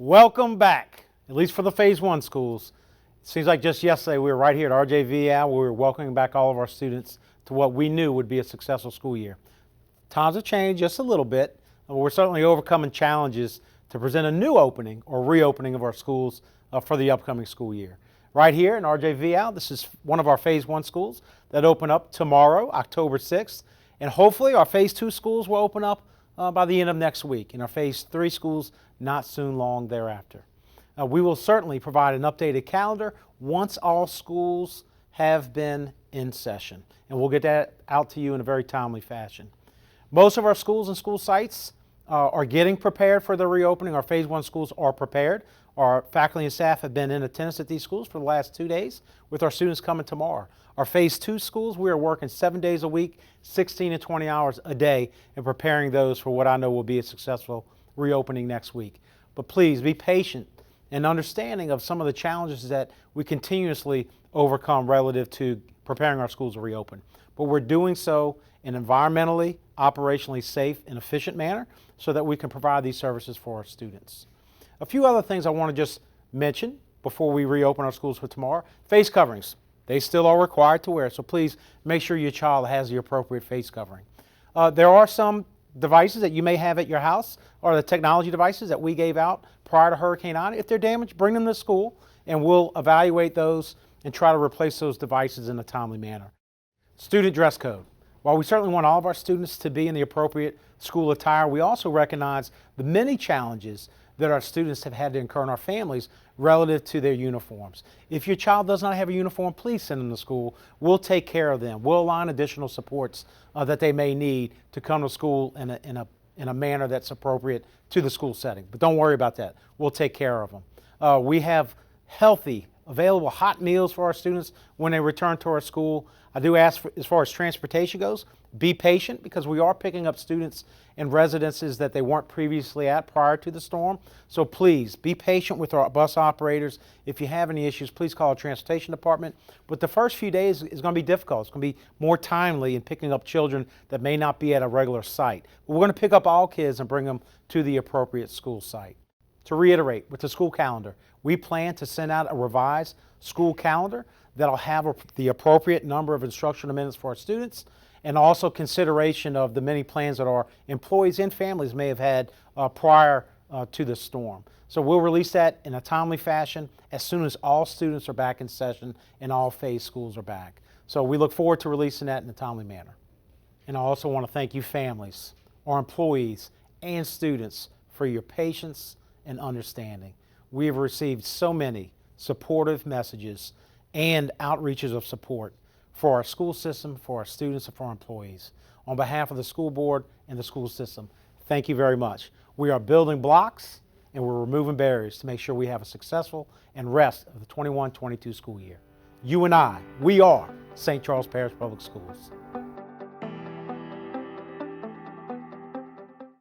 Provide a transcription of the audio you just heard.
Welcome back, at least for the Phase 1 schools. It seems like just yesterday we were right here at RJVL where we were welcoming back all of our students to what we knew would be a successful school year. Times have changed just a little bit, but we're certainly overcoming challenges to present a new opening or reopening of our schools for the upcoming school year. Right here in RJVL, this is one of our Phase 1 schools that open up tomorrow, October 6th, and hopefully our Phase 2 schools will open up by the end of next week, and our Phase 3 schools not soon long thereafter. We will certainly provide an updated calendar once all schools have been in session, and we'll get that out to you in a very timely fashion. Most of our schools and school sites are getting prepared for the reopening. Our Phase 1 schools are prepared. Our faculty and staff have been in attendance at these schools for the last 2 days, with our students coming tomorrow. Our Phase 2 schools, we are working 7 days a week, 16 to 20 hours a day, and preparing those for what I know will be a successful reopening next week. But please be patient and understanding of some of the challenges that we continuously overcome relative to preparing our schools to reopen. But we're doing so in an environmentally, operationally safe and efficient manner so that we can provide these services for our students. A few other things I want to just mention before we reopen our schools for tomorrow. Face coverings. They still are required to wear, so please make sure your child has the appropriate face covering. There are some devices that you may have at your house, or the technology devices that we gave out prior to Hurricane Ida. If they're damaged, bring them to school and we'll evaluate those and try to replace those devices in a timely manner. Student dress code. While we certainly want all of our students to be in the appropriate school attire, we also recognize the many challenges that our students have had to incur in our families relative to their uniforms. If your child does not have a uniform, please send them to school. We'll take care of them. We'll align additional supports that they may need to come to school in a manner that's appropriate to the school setting. But don't worry about that. We'll take care of them. We have healthy, available hot meals for our students when they return to our school. I do ask, as far as transportation goes, be patient because we are picking up students in residences that they weren't previously at prior to the storm. So please be patient with our bus operators. If you have any issues, please call our transportation department. But the first few days is going to be difficult. It's going to be more timely in picking up children that may not be at a regular site. But we're going to pick up all kids and bring them to the appropriate school site. To reiterate, with the school calendar, we plan to send out a revised school calendar that'll have the appropriate number of instructional minutes for our students, and also consideration of the many plans that our employees and families may have had prior to the storm. So we'll release that in a timely fashion as soon as all students are back in session and all phase schools are back. So we look forward to releasing that in a timely manner. And I also want to thank you families, our employees, and students for your patience and understanding. We have received so many supportive messages and outreaches of support for our school system, for our students, and for our employees. On behalf of the school board and the school system, thank you very much. We are building blocks and we're removing barriers to make sure we have a successful and rest of the 21-22 school year. You and I, we are St. Charles Parish Public Schools.